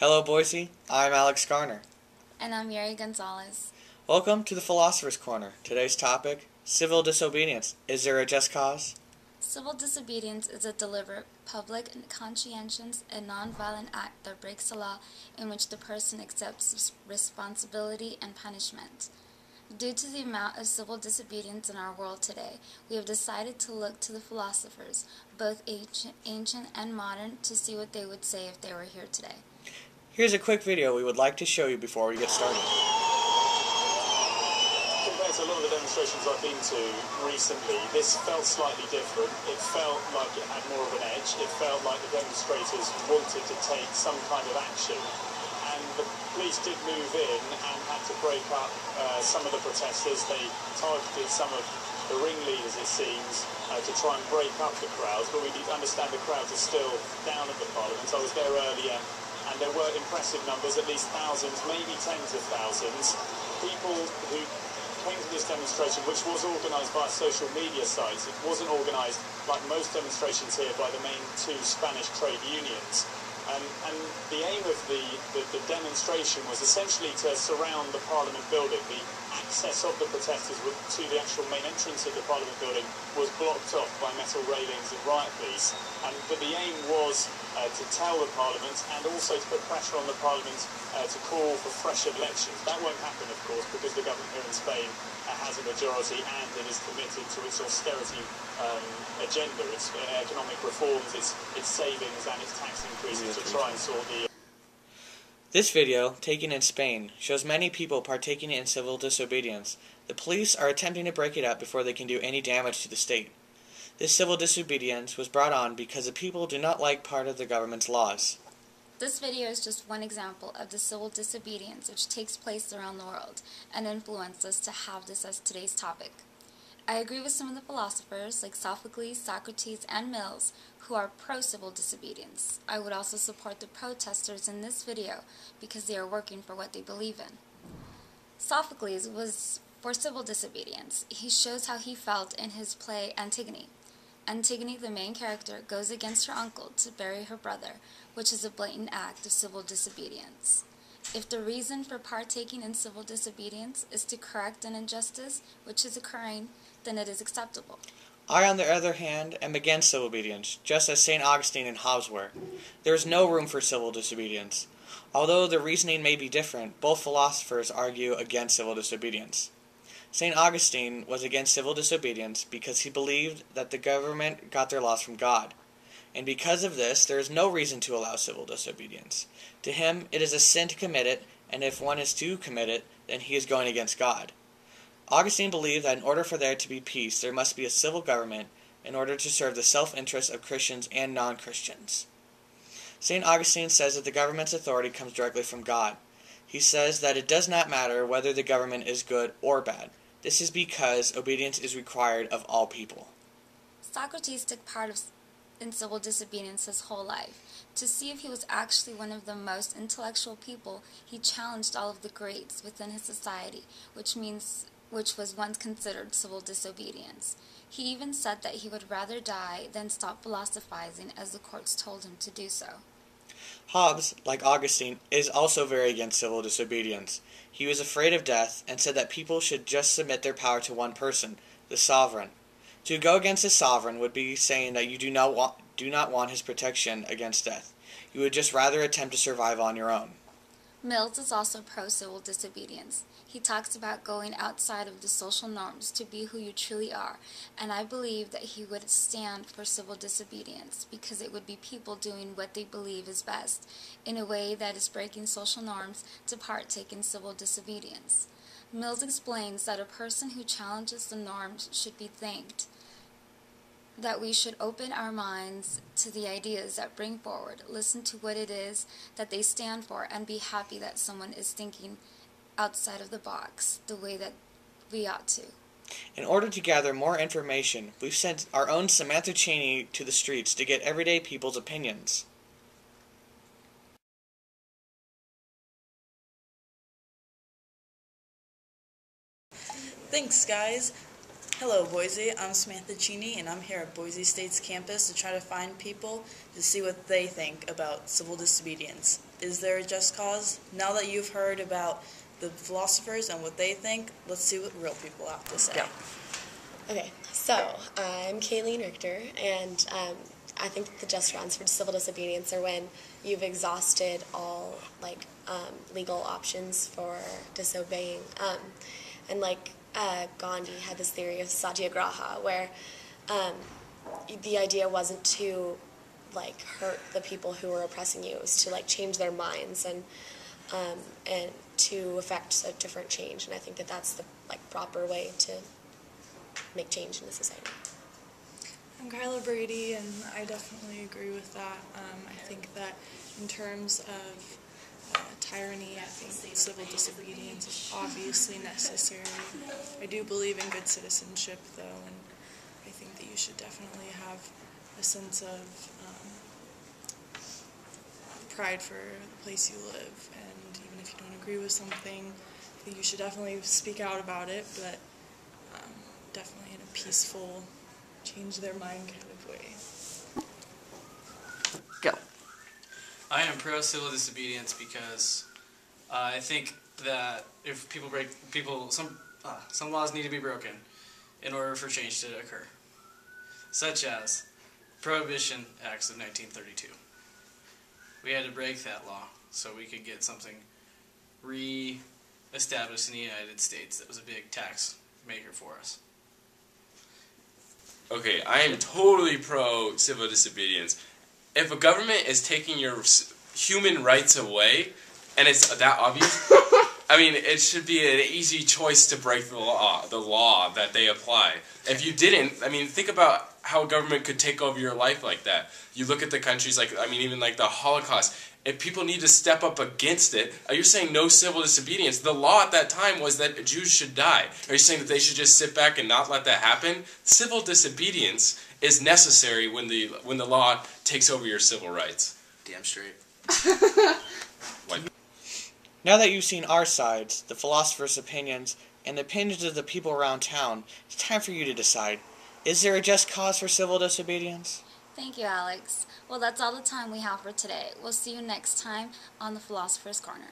Hello, Boise. I'm Alex Garner. And I'm Yuri Gonzalez. Welcome to the Philosopher's Corner. Today's topic, civil disobedience. Is there a just cause? Civil disobedience is a deliberate, public, conscientious, and nonviolent act that breaks the law in which the person accepts responsibility and punishment. Due to the amount of civil disobedience in our world today, we have decided to look to the philosophers, both ancient and modern, to see what they would say if they were here today. Here's a quick video we would like to show you before we get started. Compared to a lot of the demonstrations I've been to recently, this felt slightly different. It felt like it had more of an edge. It felt like the demonstrators wanted to take some kind of action. And the police did move in and had to break up some of the protesters. They targeted some of the ringleaders, it seems, to try and break up the crowds. But we need to understand the crowds are still down at the Parliament. I was there earlier, and there were impressive numbers, at least thousands, maybe tens of thousands. People who came to this demonstration, which was organised by social media sites. It wasn't organised, like most demonstrations here, by the main two Spanish trade unions. And the aim of the demonstration was essentially to surround the Parliament building. The access of the protesters to the actual main entrance of the Parliament building was blocked off by metal railings and riot police. But the aim was to tell the Parliament and also to put pressure on the Parliament to call for fresh elections. That won't happen, of course, because the government here in Spain has a majority and it is committed to its austerity agenda, its economic reforms, its savings and its tax increases to try and sort the... This video, taken in Spain, shows many people partaking in civil disobedience. The police are attempting to break it up before they can do any damage to the state. This civil disobedience was brought on because the people do not like part of the government's laws. This video is just one example of the civil disobedience which takes place around the world and influenced us to have this as today's topic. I agree with some of the philosophers like Sophocles, Socrates, and Mills who are pro-civil disobedience. I would also support the protesters in this video because they are working for what they believe in. Sophocles was for civil disobedience. He shows how he felt in his play Antigone. Antigone, the main character, goes against her uncle to bury her brother, which is a blatant act of civil disobedience. If the reason for partaking in civil disobedience is to correct an injustice which is occurring, then it is acceptable. I, on the other hand, am against civil obedience, just as St. Augustine and Hobbes were. There is no room for civil disobedience. Although the reasoning may be different, both philosophers argue against civil disobedience. St. Augustine was against civil disobedience because he believed that the government got their laws from God. And because of this, there is no reason to allow civil disobedience. To him, it is a sin to commit it, and if one is to commit it, then he is going against God. Augustine believed that in order for there to be peace, there must be a civil government in order to serve the self-interest of Christians and non-Christians. St. Augustine says that the government's authority comes directly from God. He says that it does not matter whether the government is good or bad. This is because obedience is required of all people. Socrates took part in civil disobedience his whole life. To see if he was actually one of the most intellectual people, he challenged all of the greats within his society, which was once considered civil disobedience. He even said that he would rather die than stop philosophizing, as the courts told him to do so. Hobbes, like Augustine, is also very against civil disobedience. He was afraid of death and said that people should just submit their power to one person, the sovereign. To go against the sovereign would be saying that you do not want his protection against death. You would just rather attempt to survive on your own. Mills is also pro-civil disobedience. He talks about going outside of the social norms to be who you truly are, and I believe that he would stand for civil disobedience because it would be people doing what they believe is best in a way that is breaking social norms to partake in civil disobedience. Mills explains that a person who challenges the norms should be thanked, that we should open our minds to the ideas that bring forward, listen to what it is that they stand for, and be happy that someone is thinking outside of the box the way that we ought to. In order to gather more information, we've sent our own Samantha Cheney to the streets to get everyday people's opinions. Thanks, guys. Hello, Boise. I'm Samantha Cheney, and I'm here at Boise State's campus to try to find people to see what they think about civil disobedience. Is there a just cause? Now that you've heard about the philosophers and what they think, let's see what real people have to say. Go. Okay, so I'm Kayleen Richter, and I think that the just grounds for civil disobedience are when you've exhausted all legal options for disobeying, and Gandhi had this theory of satyagraha, where the idea wasn't to hurt the people who were oppressing you, it was to change their minds and to effect a different change. And I think that that's the proper way to make change in the society. I'm Kyla Brady, and I definitely agree with that. I think that in terms of tyranny, I think civil disobedience is obviously necessary. I do believe in good citizenship, though, and I think that you should definitely have a sense of pride for the place you live, and even if you don't agree with something, I think you should definitely speak out about it, but definitely in a peaceful, change their mind kind of way. Go. I am pro civil disobedience because I think that if some laws need to be broken in order for change to occur, such as Prohibition Acts of 1932. We had to break that law so we could get something re-established in the United States that was a big tax maker for us. Okay, I am totally pro civil disobedience. If a government is taking your human rights away, and it's that obvious, I mean, it should be an easy choice to break the law that they apply. If you didn't, I mean, think about how a government could take over your life like that. You look at the countries even the Holocaust. If people need to step up against it, you're saying no civil disobedience. The law at that time was that Jews should die. Are you saying that they should just sit back and not let that happen? Civil disobedience is necessary when the law takes over your civil rights. Damn straight. Now that you've seen our sides, the philosophers' opinions, and the opinions of the people around town, it's time for you to decide. Is there a just cause for civil disobedience? Thank you, Alex. Well, that's all the time we have for today. We'll see you next time on the Philosopher's Corner.